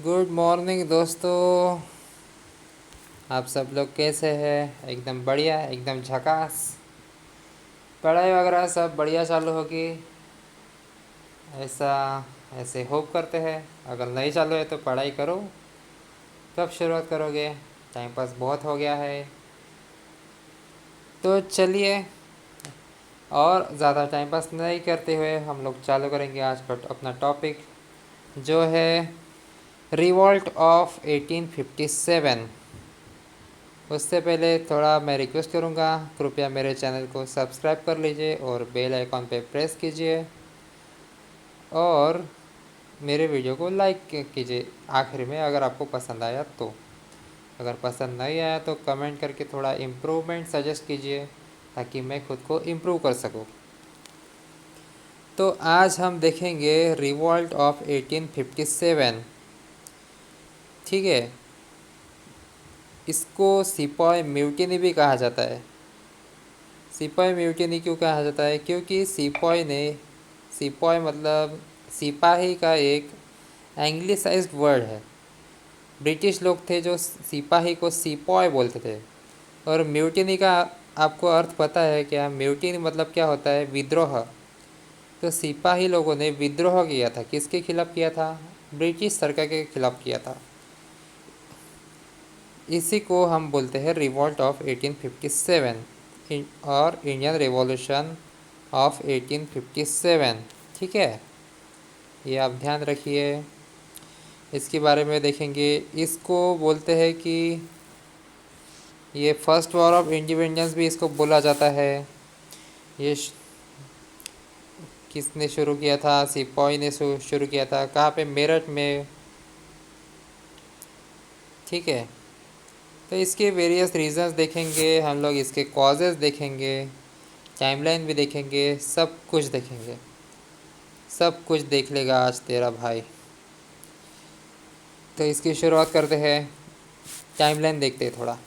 Good morning दोस्तों। आप सब लोग कैसे हैं? एकदम बढ़िया, एकदम झकास। पढ़ाई वगैरह सब बढ़िया चालू होगी ऐसा ऐसे होप करते हैं। अगर नहीं चालू है तो पढ़ाई करो। कब शुरुआत करोगे? टाइम पास बहुत हो गया है। तो चलिए, और ज़्यादा टाइम पास नहीं करते हुए हम लोग चालू करेंगे आज का अपना टॉपिक, जो है रिवॉल्ट ऑफ 1857। उससे पहले थोड़ा मैं रिक्वेस्ट करूँगा, कृपया मेरे चैनल को सब्सक्राइब कर लीजिए और बेल आइकॉन पे प्रेस कीजिए और मेरे वीडियो को लाइक कीजिए आखिर में, अगर आपको पसंद आया तो। अगर पसंद नहीं आया तो कमेंट करके थोड़ा इम्प्रूवमेंट सजेस्ट कीजिए ताकि मैं खुद को इम्प्रूव कर सकूँ। तो आज हम देखेंगे रिवॉल्ट ऑफ 1857। ठीक है, इसको सिपाही म्यूटिनी भी कहा जाता है। सिपाही म्यूटिनी क्यों कहा जाता है? क्योंकि सिपाही मतलब सिपाही का एक एंग्लिसाइज्ड वर्ड है। ब्रिटिश लोग थे जो सिपाही को सिपॉय बोलते थे। और म्यूटिनी का आपको अर्थ पता है क्या? म्यूटिनी मतलब क्या होता है? विद्रोह। तो सिपाही लोगों ने विद्रोह किया था। किसके खिलाफ किया था? ब्रिटिश सरकार के खिलाफ किया था। इसी को हम बोलते हैं रिवॉल्ट ऑफ 1857 और इंडियन रिवॉल्यूशन ऑफ 1857। ठीक है, ये आप ध्यान रखिए। इसके बारे में देखेंगे। इसको बोलते हैं कि ये फर्स्ट वॉर ऑफ इंडिपेंडेंस भी इसको बोला जाता है। ये किसने शुरू किया था? सिपाही ने शुरू किया था। कहाँ पे? मेरठ में। ठीक है, तो इसके वेरियस रीजंस देखेंगे हम लोग, इसके कॉजेज़ देखेंगे, टाइमलाइन भी देखेंगे, सब कुछ देखेंगे। सब कुछ देख लेगा आज तेरा भाई। तो इसकी शुरुआत करते हैं। टाइमलाइन देखते हैं थोड़ा।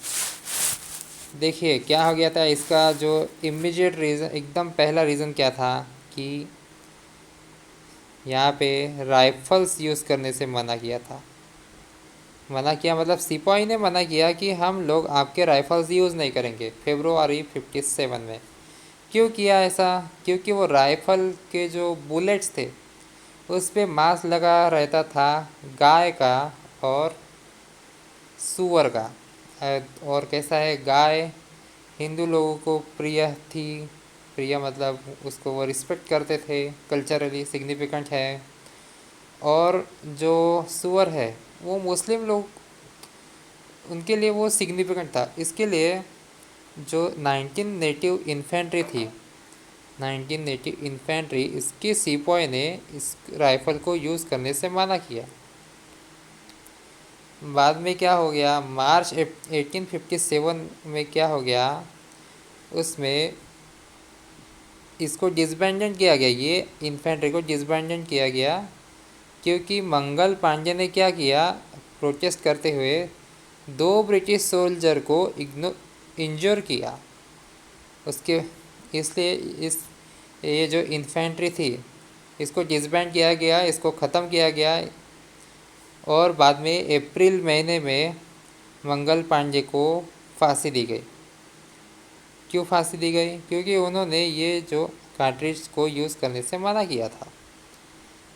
देखिए क्या हो गया था। इसका जो इमीडिएट रीज़न, एकदम पहला रीज़न क्या था कि यहाँ पे राइफ़ल्स यूज़ करने से मना किया था। मना किया मतलब सिपाही ने मना किया कि हम लोग आपके राइफ़ल्स यूज़ नहीं करेंगे फेब्रुआरी 57 में। क्यों किया ऐसा? क्योंकि वो राइफ़ल के जो बुलेट्स थे उस पे मांस लगा रहता था गाय का और सूअर का। और कैसा है, गाय हिंदू लोगों को प्रिय थी। प्रिय मतलब उसको वो रिस्पेक्ट करते थे, कल्चरली सिग्निफिकेंट है। और जो सूअर है वो मुस्लिम लोग, उनके लिए वो सिग्निफिकेंट था। इसके लिए जो 19 नेटिव इन्फेंट्री थी, 19 नेटिव इन्फेंट्री, इसके सिपाही ने इस राइफ़ल को यूज़ करने से मना किया। बाद में क्या हो गया, मार्च 1857 में क्या हो गया, उसमें इसको डिसबैंडेड किया गया। ये इन्फेंट्री को डिसबैंडेड किया गया क्योंकि मंगल पांडे ने क्या किया, प्रोटेस्ट करते हुए 2 ब्रिटिश सोल्जर को इंजर किया उसके। इसलिए इस ये जो इन्फेंट्री थी इसको डिसबैंड किया गया, इसको ख़त्म किया गया। और बाद में अप्रैल महीने में मंगल पांडे को फांसी दी गई। क्यों फांसी दी गई? क्योंकि उन्होंने ये जो कार्ट्रिज को यूज़ करने से मना किया था,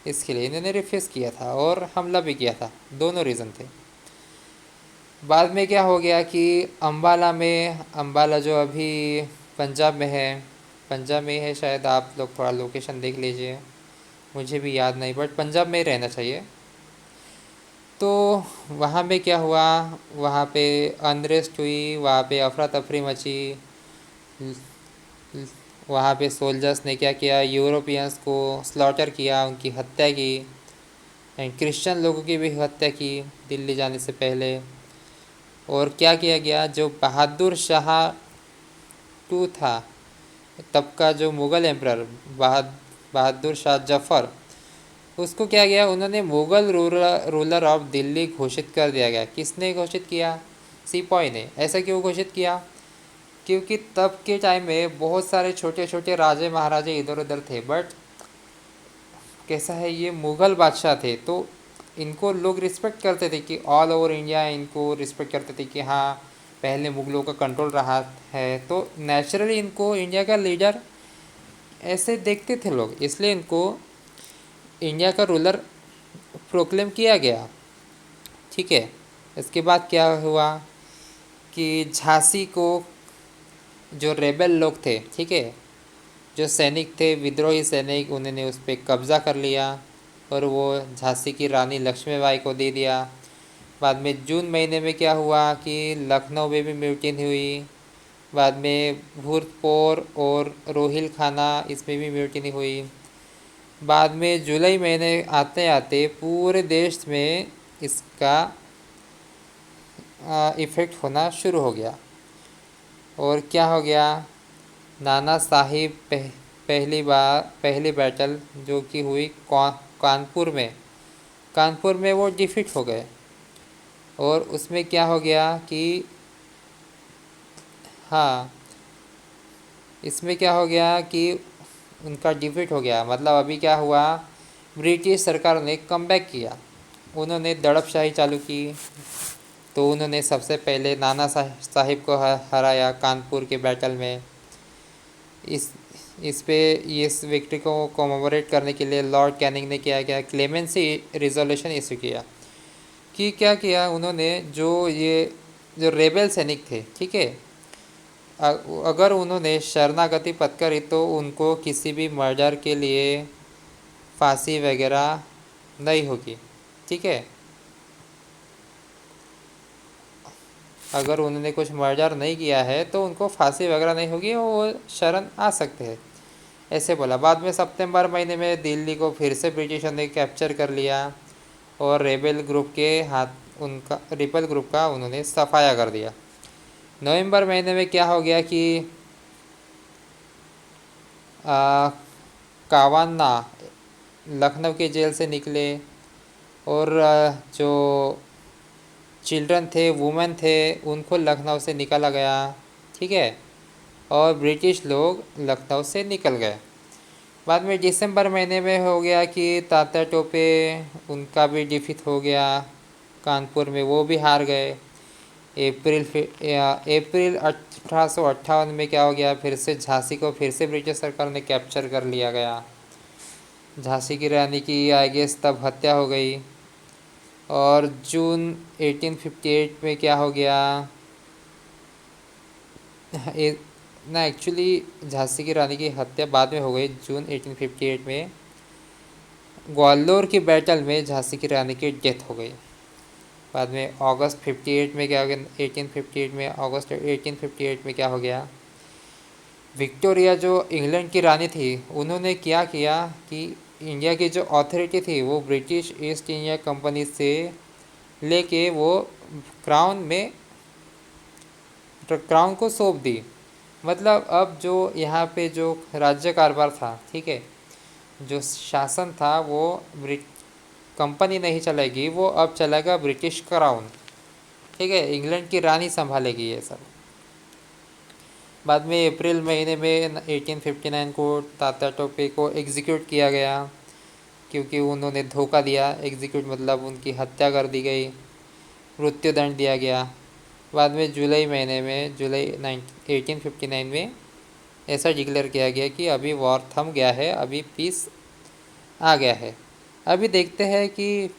इसके लिए इन्होंने रिफ्यूज़ किया था और हमला भी किया था। दोनों रीज़न थे। बाद में क्या हो गया कि अम्बाला जो अभी पंजाब में है, पंजाब में है शायद, आप लोग थोड़ा लोकेशन देख लीजिए, मुझे भी याद नहीं, बट पंजाब में ही रहना चाहिए। तो वहाँ पे क्या हुआ, वहाँ पे अनरेस्ट हुई, वहाँ पे अफरा तफरी मची। वहाँ पे सोल्जर्स ने क्या किया, यूरोपियंस को स्लॉटर किया, उनकी हत्या की। एंड क्रिश्चियन लोगों की भी हत्या की दिल्ली जाने से पहले। और क्या किया गया, जो बहादुर शाह टू था, तब का जो मुग़ल एम्परर बहादुर शाह जफ़र, उसको क्या गया, उन्होंने मुग़ल रूलर ऑफ दिल्ली घोषित कर दिया गया। किसने घोषित किया? सिपाही ने। ऐसा क्यों घोषित किया? क्योंकि तब के टाइम में बहुत सारे छोटे छोटे राजे महाराजे इधर उधर थे, बट कैसा है, ये मुग़ल बादशाह थे, तो इनको लोग रिस्पेक्ट करते थे कि ऑल ओवर इंडिया इनको रिस्पेक्ट करते थे कि हाँ पहले मुग़लों का कंट्रोल रहा है, तो नेचुरली इनको इंडिया का लीडर ऐसे देखते थे लोग, इसलिए इनको इंडिया का रूलर प्रोक्लेम किया गया। ठीक है, इसके बाद क्या हुआ कि झांसी को जो रेबल लोग थे, ठीक है, जो सैनिक थे, विद्रोही सैनिक, उन्होंने उस पर कब्ज़ा कर लिया और वो झांसी की रानी लक्ष्मीबाई को दे दिया। बाद में जून महीने में क्या हुआ कि लखनऊ में भी म्यूटिन हुई। बाद में भूतपोर और रोहिलखाना, इसमें भी म्यूटिनी हुई। बाद में जुलाई महीने आते आते पूरे देश में इसका इफ़ेक्ट होना शुरू हो गया। और क्या हो गया, नाना साहिब पहली बैटल जो कि हुई कानपुर में, वो डिफीट हो गए। और उसमें क्या हो गया कि हाँ, इसमें क्या हो गया कि उनका डिफीट हो गया। मतलब अभी क्या हुआ, ब्रिटिश सरकार ने कमबैक किया, उन्होंने दड़पशाही चालू की। तो उन्होंने सबसे पहले नाना साहिब को हराया कानपुर के बैटल में। इस पे इस विक्ट्री को कॉमेमोरेट करने के लिए लॉर्ड कैनिंग ने क्या किया, क्लेमेंसी रिजोल्यूशन इशू किया। कि क्या किया उन्होंने, जो रेबल सैनिक थे, ठीक है, अगर उन्होंने शरणागति पत्करी तो उनको किसी भी मर्डर के लिए फांसी वगैरह नहीं होगी। ठीक है, अगर उन्होंने कुछ मर्डर नहीं किया है तो उनको फांसी वगैरह नहीं होगी, वो शरण आ सकते हैं, ऐसे बोला। बाद में सितंबर महीने में दिल्ली को फिर से ब्रिटिशों ने कैप्चर कर लिया और रेबल ग्रुप का उन्होंने सफाया कर दिया। नवंबर महीने में क्या हो गया कि कावाना लखनऊ के जेल से निकले और जो चिल्ड्रन थे, वुमेन थे, उनको लखनऊ से निकाला गया। ठीक है, और ब्रिटिश लोग लखनऊ से निकल गए। बाद में दिसंबर महीने में हो गया कि तात्या टोपे, उनका भी डिफीट हो गया कानपुर में, वो भी हार गए। अप्रैल 1858 में क्या हो गया, फिर से झांसी को फिर से ब्रिटिश सरकार ने कैप्चर कर लिया गया। झांसी की रानी की आई गेस तब हत्या हो गई। और जून 1858 में क्या हो गया, ना एक्चुअली झांसी की रानी की हत्या बाद में हो गई। जून 1858 में ग्वालियर की बैटल में झांसी की रानी की डेथ हो गई। बाद में अगस्त 58 में क्या हो गया, 1858 में अगस्त 1858 में क्या हो गया, विक्टोरिया जो इंग्लैंड की रानी थी, उन्होंने क्या किया कि इंडिया की जो अथॉरिटी थी वो ब्रिटिश ईस्ट इंडिया कंपनी से लेके वो क्राउन को सौंप दी। मतलब अब जो यहाँ पे जो राज्य कारभार था, ठीक है, जो शासन था वो कंपनी नहीं चलेगी, वो अब चलेगा ब्रिटिश क्राउन। ठीक है, इंग्लैंड की रानी संभालेगी ये सब। बाद में अप्रैल महीने में 1859 को तात्या टोपे को एग्जीक्यूट किया गया क्योंकि उन्होंने धोखा दिया। एग्जीक्यूट मतलब उनकी हत्या कर दी गई, मृत्युदंड दिया गया। बाद में जुलाई महीने में, जुलाई 1859 में ऐसा डिक्लेयर किया गया कि अभी वॉर थम गया है, अभी पीस आ गया है। अभी देखते हैं कि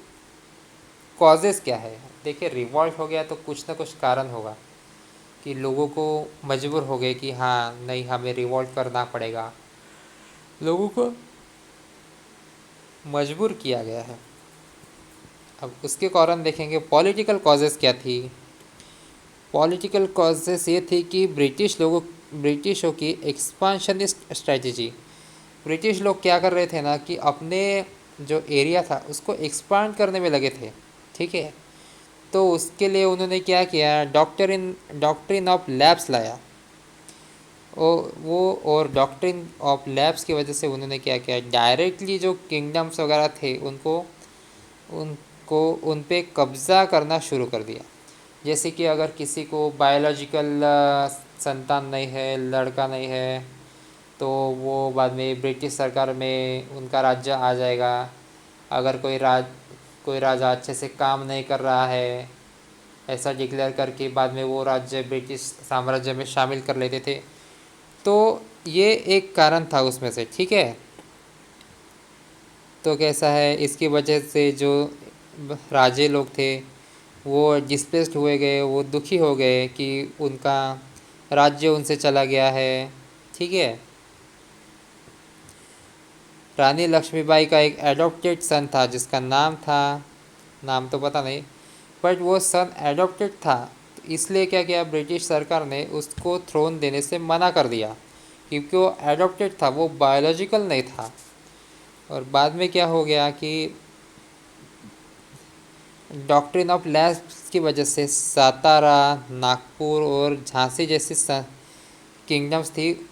कॉजेज़ क्या है। देखिए, रिवॉल्ट हो गया तो कुछ ना कुछ कारण होगा कि लोगों को मजबूर हो गए कि हाँ नहीं, हमें रिवॉल्ट करना पड़ेगा, लोगों को मजबूर किया गया है। अब उसके कारण देखेंगे पॉलिटिकल कॉजेज़ क्या थी। पॉलिटिकल कॉजेज़ ये थी कि ब्रिटिशों की एक्सपांशनिस्ट स्ट्रेटजी। ब्रिटिश लोग क्या कर रहे थे ना कि अपने जो एरिया था उसको एक्सपांड करने में लगे थे। ठीक है, तो उसके लिए उन्होंने क्या किया, डॉक्ट्रिन ऑफ लैब्स लाया। और डॉक्ट्रिन ऑफ लैब्स की वजह से उन्होंने क्या किया, डायरेक्टली जो किंगडम्स वगैरह थे उनको उन पे कब्ज़ा करना शुरू कर दिया। जैसे कि अगर किसी को बायोलॉजिकल संतान नहीं है, लड़का नहीं है, तो वो बाद में ब्रिटिश सरकार में उनका राज्य आ जाएगा। अगर कोई कोई राजा अच्छे से काम नहीं कर रहा है, ऐसा डिक्लेयर करके बाद में वो राज्य ब्रिटिश साम्राज्य में शामिल कर लेते थे। तो ये एक कारण था उसमें से, ठीक है। तो कैसा है, इसकी वजह से जो राजे लोग थे वो डिस्प्लेस्ड हुए गए, वो दुखी हो गए कि उनका राज्य उनसे चला गया है, ठीक है। रानी लक्ष्मीबाई का एक एडॉप्टेड सन था जिसका नाम था, नाम तो पता नहीं, बट वो सन एडॉप्टेड था। तो इसलिए क्या किया ब्रिटिश सरकार ने, उसको थ्रोन देने से मना कर दिया क्योंकि वो एडॉप्टेड था, वो बायोलॉजिकल नहीं था। और बाद में क्या हो गया कि डॉक्ट्रिन ऑफ लैप्स की वजह से सातारा, नागपुर और झांसी जैसी किंगडम्स थी,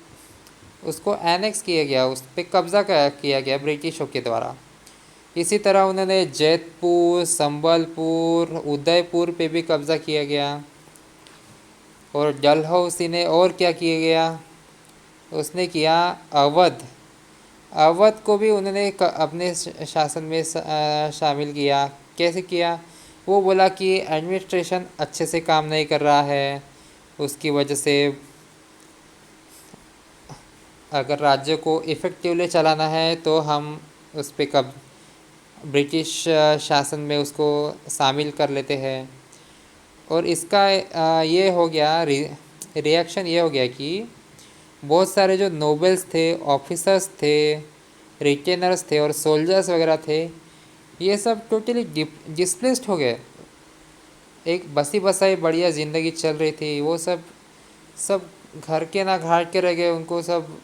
उसको एनेक्स किया गया, उस पर कब्ज़ा किया गया ब्रिटिशों के द्वारा। इसी तरह उन्होंने जैतपुर, संबलपुर, उदयपुर पे भी कब्ज़ा किया गया। और डलहौसी ने और क्या किया गया, उसने किया अवध, अवध को भी उन्होंने अपने शासन में शामिल किया। कैसे किया, वो बोला कि एडमिनिस्ट्रेशन अच्छे से काम नहीं कर रहा है, उसकी वजह से अगर राज्य को इफ़ेक्टिवली चलाना है तो हम उस पर कब ब्रिटिश शासन में उसको शामिल कर लेते हैं। और इसका ये हो गया रिएक्शन ये हो गया कि बहुत सारे जो नोबल्स थे, ऑफिसर्स थे, रिटेनर्स थे और सोल्जर्स वगैरह थे, ये सब टोटली डिस्प्लेस्ड हो गए। एक बसी बसाई बढ़िया ज़िंदगी चल रही थी, वो सब सब घर के ना घाट के रह गए, उनको सब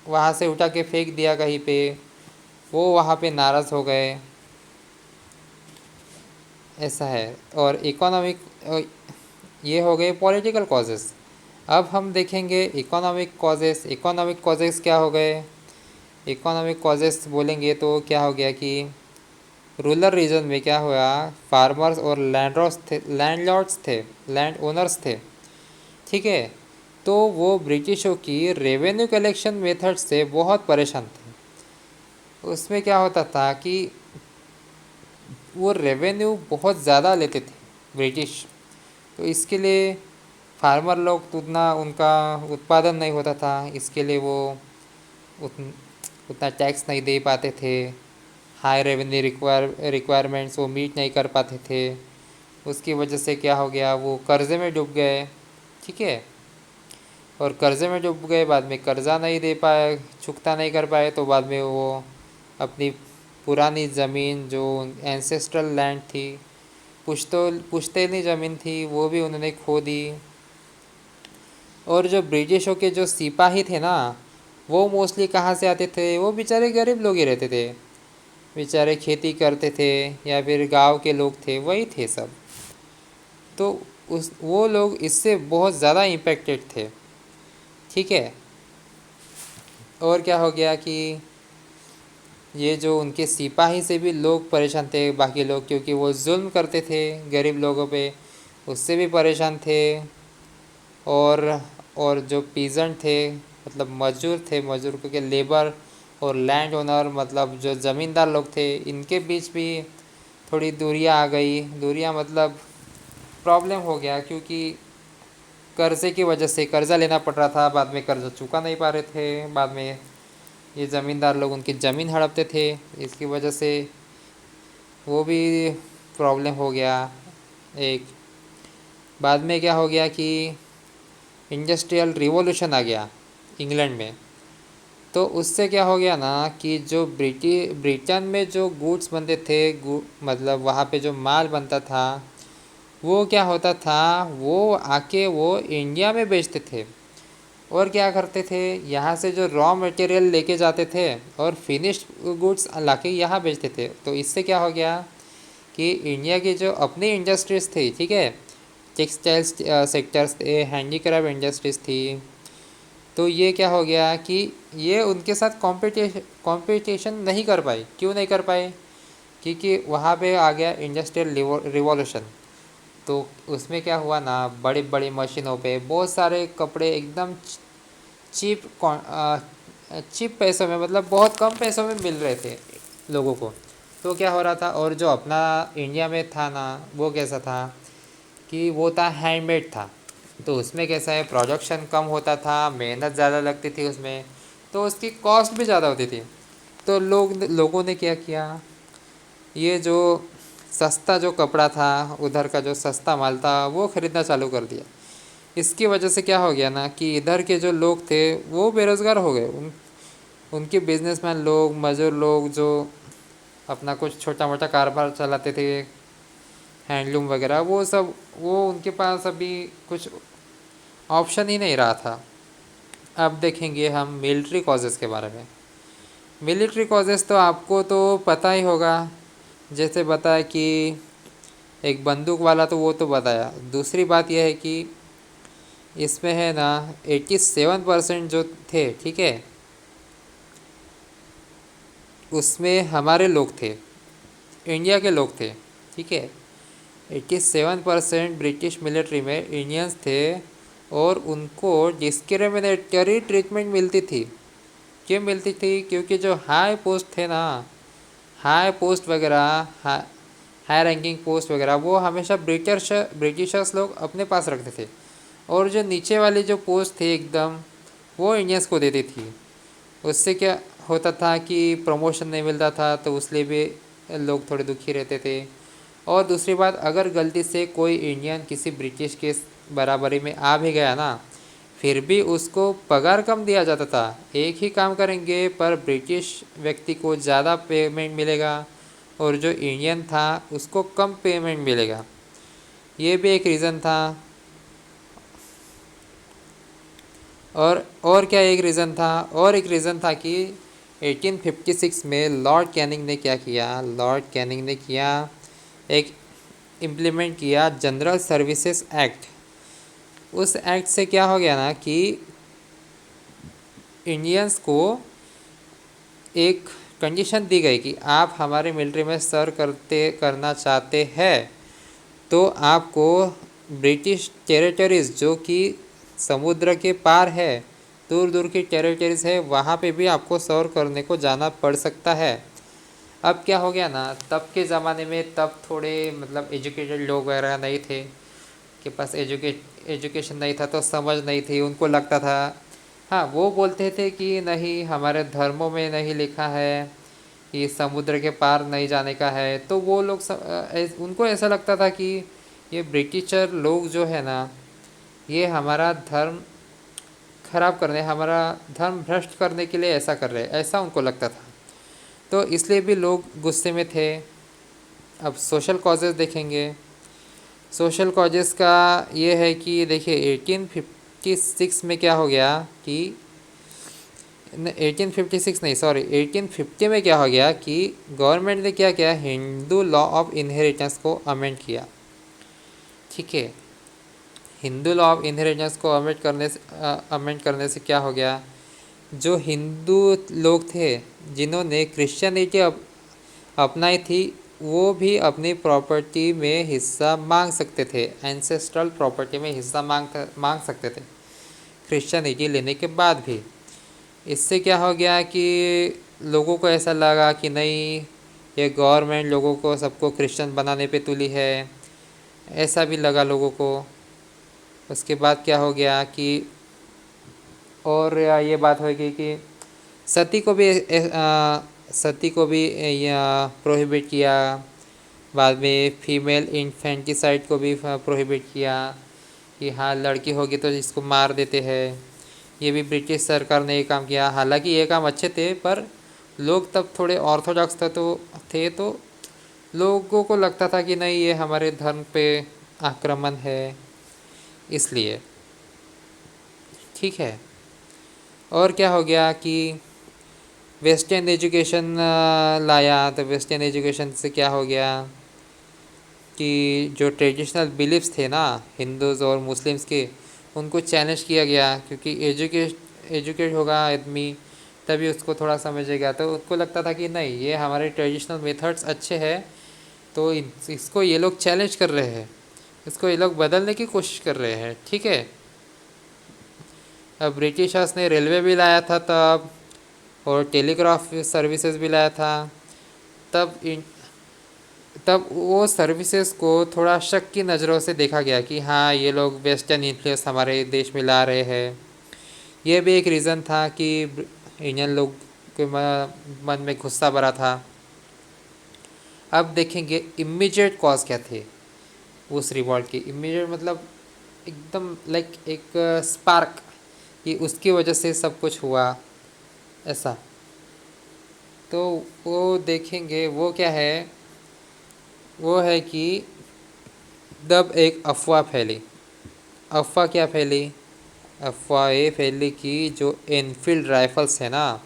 वहाँ से उठा के फेंक दिया कहीं पे, वो वहाँ पे नाराज़ हो गए, ऐसा है। और इकोनॉमिक, ये हो गए पॉलिटिकल कॉजेस। अब हम देखेंगे इकोनॉमिक कॉजेस। इकोनॉमिक कॉजेस क्या हो गए, इकोनॉमिक कॉजेस बोलेंगे तो क्या हो गया कि रूरल रीजन में क्या हुआ, फार्मर्स और लैंडलॉर्ड्स थे, लैंड ओनर्स थे, ठीक है। तो वो ब्रिटिशों की रेवेन्यू कलेक्शन मेथड से बहुत परेशान थे। उसमें क्या होता था कि वो रेवेन्यू बहुत ज़्यादा लेते थे ब्रिटिश, तो इसके लिए फार्मर लोग तो उतना उनका उत्पादन नहीं होता था, इसके लिए वो उतना टैक्स नहीं दे पाते थे, हाई रेवेन्यू रिक्वायरमेंट्स वो मीट नहीं कर पाते थे। उसकी वजह से क्या हो गया, वो कर्ज़े में डूब गए, ठीक है। और कर्ज़े में डूब गए, बाद में कर्ज़ा नहीं दे पाए, चुकता नहीं कर पाए, तो बाद में वो अपनी पुरानी ज़मीन जो एंसेस्ट्रल लैंड थी, पुश्तैनी ज़मीन थी, वो भी उन्होंने खो दी। और जो ब्रिटिशों के जो सिपाही थे ना, वो मोस्टली कहाँ से आते थे, वो बेचारे गरीब लोग ही रहते थे, बेचारे खेती करते थे या फिर गांव के लोग थे, वही थे सब। तो उस वो लोग इससे बहुत ज़्यादा इम्पेक्टेड थे, ठीक है। और क्या हो गया कि ये जो उनके सिपाही से भी लोग परेशान थे, बाकी लोग, क्योंकि वो जुल्म करते थे गरीब लोगों पे, उससे भी परेशान थे। और और जो पीजेंट थे, मतलब मजदूर थे, मजदूर के लेबर और लैंड ओनर, मतलब जो ज़मींदार लोग थे, इनके बीच भी थोड़ी दूरियां आ गई। दूरियां मतलब प्रॉब्लम हो गया, क्योंकि कर्ज़े की वजह से कर्ज़ा लेना पड़ रहा था, बाद में कर्ज़ा चुका नहीं पा रहे थे, बाद में ये ज़मींदार लोग उनकी ज़मीन हड़पते थे, इसकी वजह से वो भी प्रॉब्लम हो गया एक। बाद में क्या हो गया कि इंडस्ट्रियल रिवॉल्यूशन आ गया इंग्लैंड में। तो उससे क्या हो गया ना कि जो ब्रिटेन में जो गुड्स बनते थे, मतलब वहाँ पे जो माल बनता था, वो क्या होता था, वो आके वो इंडिया में बेचते थे। और क्या करते थे, यहाँ से जो रॉ मटेरियल लेके जाते थे और फिनिश्ड गुड्स लाके यहाँ बेचते थे। तो इससे क्या हो गया कि इंडिया की जो अपनी इंडस्ट्रीज़ थी, ठीक है, टेक्सटाइल्स सेक्टर्स थे, हैंडीक्राफ्ट इंडस्ट्रीज़ थी, तो ये क्या हो गया कि ये उनके साथ कंपटीशन नहीं कर पाई। क्यों नहीं कर पाए, क्योंकि वहाँ पे आ गया इंडस्ट्रियल रिवॉल्यूशन। तो उसमें क्या हुआ ना, बड़ी बड़ी मशीनों पे बहुत सारे कपड़े एकदम चीप पैसों में, मतलब बहुत कम पैसों में मिल रहे थे लोगों को। तो क्या हो रहा था, और जो अपना इंडिया में था ना वो कैसा था कि वो था हैंडमेड था। तो उसमें कैसा है, प्रोडक्शन कम होता था, मेहनत ज़्यादा लगती थी उसमें, तो उसकी कॉस्ट भी ज़्यादा होती थी। तो लोगों ने क्या किया, ये जो सस्ता जो कपड़ा था, उधर का जो सस्ता माल था वो ख़रीदना चालू कर दिया। इसकी वजह से क्या हो गया ना कि इधर के जो लोग थे वो बेरोज़गार हो गए। उनके बिजनेसमैन लोग, मज़दूर लोग जो अपना कुछ छोटा मोटा कारोबार चलाते थे, हैंडलूम वगैरह, वो सब, वो उनके पास अभी कुछ ऑप्शन ही नहीं रहा था। अब देखेंगे हम मिलिट्री कॉजेज़ के बारे में। मिलिट्री कॉजेज़ तो आपको तो पता ही होगा। जैसे बताया कि एक बंदूक वाला, तो वो तो बताया। दूसरी बात यह है कि इसमें है ना 87% जो थे, ठीक है, उसमें हमारे लोग थे, इंडिया के लोग थे, ठीक है। 87% ब्रिटिश मिलिट्री में इंडियंस थे, और उनको डिस्क्रिमिनेटरी ट्रीटमेंट मिलती थी। क्यों मिलती थी? क्योंकि जो हाई पोस्ट थे ना, हाई पोस्ट वगैरह, हाई रैंकिंग पोस्ट वगैरह, वो हमेशा ब्रिटिशर्स लोग अपने पास रखते थे, और जो नीचे वाली जो पोस्ट थी एकदम, वो इंडियंस को देती थी। उससे क्या होता था कि प्रमोशन नहीं मिलता था, तो उसलिए भी लोग थोड़े दुखी रहते थे। और दूसरी बात, अगर गलती से कोई इंडियन किसी ब्रिटिश के बराबरी में आ भी गया ना, फिर भी उसको पगार कम दिया जाता था। एक ही काम करेंगे पर ब्रिटिश व्यक्ति को ज़्यादा पेमेंट मिलेगा, और जो इंडियन था उसको कम पेमेंट मिलेगा। ये भी एक रीज़न था। और क्या एक रीज़न था, और एक रीज़न था कि 1856 में लॉर्ड कैनिंग ने क्या किया, लॉर्ड कैनिंग ने किया एक इम्प्लीमेंट किया जनरल सर्विसेज एक्ट। उस एक्ट से क्या हो गया ना कि इंडियंस को एक कंडीशन दी गई कि आप हमारे मिलिट्री में करना चाहते हैं, तो आपको ब्रिटिश टेरिटरीज़ जो कि समुद्र के पार है, दूर दूर की टेरिटरीज़ है, वहाँ पे भी आपको सर्व करने को जाना पड़ सकता है। अब क्या हो गया ना, तब के ज़माने में, तब थोड़े मतलब एजुकेटेड लोग वगैरह नहीं थे, के पास एजुकेशन नहीं था, तो समझ नहीं थी, उनको लगता था, हाँ वो बोलते थे कि नहीं, हमारे धर्मों में नहीं लिखा है कि समुद्र के पार नहीं जाने का है। तो वो लोग उनको ऐसा लगता था कि ये ब्रिटिशर लोग जो है ना, ये हमारा धर्म खराब करने, हमारा धर्म भ्रष्ट करने के लिए ऐसा कर रहे हैं, ऐसा उनको लगता था। तो इसलिए भी लोग गुस्से में थे। अब सोशल कॉजेज़ देखेंगे। सोशल कॉजेज़ का ये है कि देखिए 1856 में क्या हो गया कि 1856 नहीं, सॉरी, 1850 में क्या हो गया कि गवर्नमेंट ने क्या किया, हिंदू लॉ ऑफ इनहेरिटेंस को अमेंड किया, ठीक है। हिंदू लॉ ऑफ इनहेरिटेंस को अमेंड करने से क्या हो गया, जो हिंदू लोग थे जिन्होंने क्रिश्चियनिटी अपनाई थी, वो भी अपनी प्रॉपर्टी में हिस्सा मांग सकते थे, एंसेस्ट्रल प्रॉपर्टी में हिस्सा मांग सकते थे क्रिश्चियनिटी लेने के बाद भी। इससे क्या हो गया कि लोगों को ऐसा लगा कि नहीं, ये गवर्नमेंट लोगों को सबको क्रिश्चियन बनाने पे तुली है, ऐसा भी लगा लोगों को। उसके बाद क्या हो गया कि, और ये बात हो गई कि सती को भी सती को भी प्रोहिबिट किया। बाद में फीमेल इन्फेंटिसाइड को भी प्रोहिबिट किया कि हाँ, लड़की होगी तो इसको मार देते हैं। ये भी ब्रिटिश सरकार ने ये काम किया। हालांकि ये काम अच्छे थे, पर लोग तब थोड़े ऑर्थोडॉक्स तो लोगों को लगता था कि नहीं, ये हमारे धर्म पे आक्रमण है, इसलिए, ठीक है। और क्या हो गया कि वेस्टर्न एजुकेशन लाया। तो वेस्टर्न एजुकेशन से क्या हो गया कि जो ट्रेडिशनल बिलीफ्स थे ना हिंदूज़ और मुस्लिम्स के, उनको चैलेंज किया गया, क्योंकि एजुकेट होगा आदमी तभी उसको थोड़ा समझेगा। तो उसको लगता था कि नहीं, ये हमारे ट्रेडिशनल मेथड्स अच्छे हैं, तो इसको ये लोग चैलेंज कर रहे हैं, इसको ये लोग बदलने की कोशिश कर रहे हैं, ठीक है। अब ब्रिटिशर्स ने रेलवे भी लाया था तब, और टेलीग्राफ सर्विसेज भी लाया था। तब इन तब वो सर्विसेज को थोड़ा शक की नज़रों से देखा गया कि हाँ ये लोग वेस्टर्न इन्फ्लुएंस हमारे देश में ला रहे हैं। ये भी एक रीज़न था कि इंडियन लोग के मन में गुस्सा भरा था। अब देखेंगे इमीडिएट कॉज क्या थे उस रिवॉल्ट की। इमीडिएट मतलब एकदम लाइक एक स्पार्क, कि उसकी वजह से सब कुछ हुआ ऐसा। तो वो देखेंगे वो क्या है, वो है कि तब एक अफवाह फैली। अफवाह क्या फैली? अफवाह ये फैली कि जो एनफील्ड राइफल्स है ना,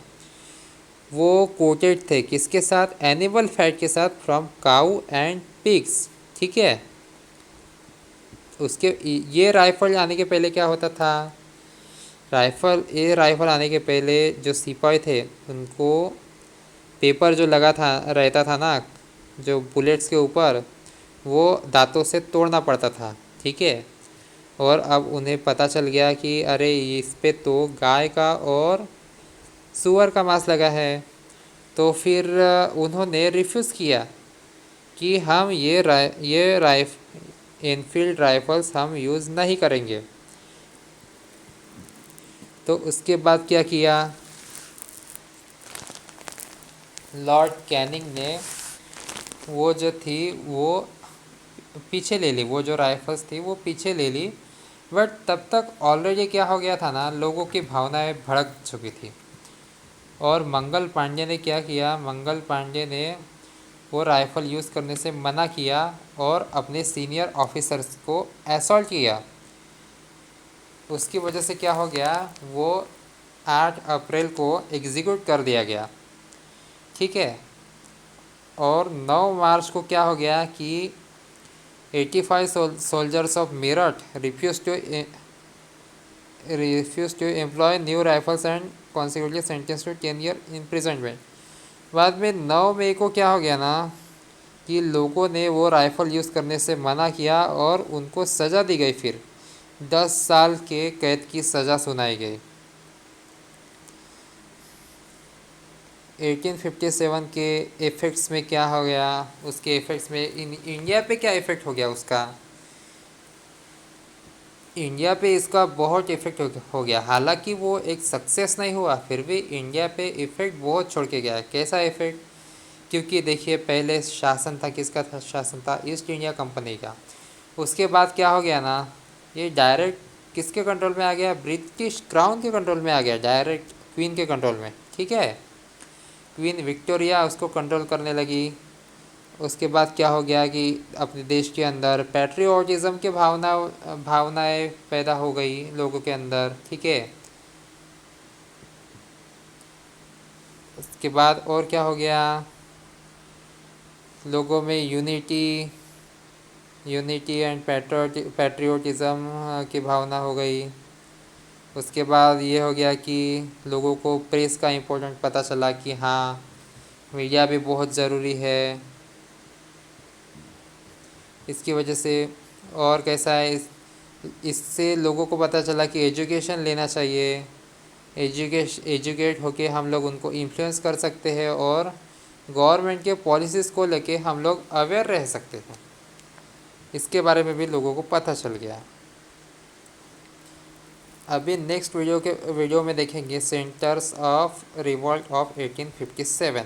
वो कोटेड थे किसके साथ? एनिमल फैट के साथ, फ्रॉम काऊ एंड पिग्स। ठीक है। उसके ये राइफल आने के पहले क्या होता था? राइफल आने के पहले जो सिपाही थे उनको पेपर जो लगा था रहता था ना, जो बुलेट्स के ऊपर, वो दांतों से तोड़ना पड़ता था। ठीक है। और अब उन्हें पता चल गया कि अरे इस पे तो गाय का और सूअर का मांस लगा है। तो फिर उन्होंने रिफ्यूज़ किया कि हम ये राइफ इनफील्ड राइफल्स हम यूज़ नहीं करेंगे। तो उसके बाद क्या किया? लॉर्ड कैनिंग ने वो जो थी वो पीछे ले ली, वो जो राइफल्स थी वो पीछे ले ली। बट तब तक ऑलरेडी क्या हो गया था ना, लोगों की भावनाएं भड़क चुकी थी। और मंगल पांडे ने क्या किया? मंगल पांडे ने वो राइफ़ल यूज़ करने से मना किया और अपने सीनियर ऑफिसर्स को असॉल्ट किया। उसकी वजह से क्या हो गया? वो 8 अप्रैल को एग्जीक्यूट कर दिया गया। ठीक है। और 9 मार्च को क्या हो गया कि 85 soldiers of Meerut refuse to employ new rifles and consequently sentence to 10 year imprisonment. बाद में 9 मई को क्या हो गया ना कि लोगों ने वो राइफ़ल यूज़ करने से मना किया और उनको सज़ा दी गई। फिर 10 साल के कैद की सज़ा सुनाई गई। 1857 के इफ़ेक्ट्स में क्या हो गया? उसके इफ़ेक्ट्स में इंडिया पे क्या इफ़ेक्ट हो गया उसका? इंडिया पे इसका बहुत इफ़ेक्ट हो गया। हालांकि वो एक सक्सेस नहीं हुआ, फिर भी इंडिया पे इफ़ेक्ट बहुत छोड़ के गया। कैसा इफ़ेक्ट? क्योंकि देखिए पहले शासन था, किसका था शासन? था ईस्ट इंडिया कंपनी का। उसके बाद क्या हो गया ना, ये डायरेक्ट किसके कंट्रोल में आ गया? ब्रिटिश क्राउन के कंट्रोल में आ गया, डायरेक्ट क्वीन के कंट्रोल में। ठीक है। क्वीन विक्टोरिया उसको कंट्रोल करने लगी। उसके बाद क्या हो गया कि अपने देश के अंदर पैट्रियोटिज़म के भावनाएं पैदा हो गई लोगों के अंदर। ठीक है। उसके बाद और क्या हो गया? लोगों में यूनिटी एंड पैट्रियोटिज़म की भावना हो गई। उसके बाद ये हो गया कि लोगों को प्रेस का इम्पोर्टेंट पता चला कि हाँ मीडिया भी बहुत ज़रूरी है। इसकी वजह से और कैसा है, इससे लोगों को पता चला कि एजुकेशन लेना चाहिए। एजुकेट होके हम लोग उनको इन्फ्लुएंस कर सकते हैं और गवर्नमेंट के पॉलिसीज़ को लेके हम लोग अवेयर रह सकते हैं। इसके बारे में भी लोगों को पता चल गया। अभी नेक्स्ट वीडियो में देखेंगे सेंटर्स ऑफ रिवॉल्ट ऑफ 1857।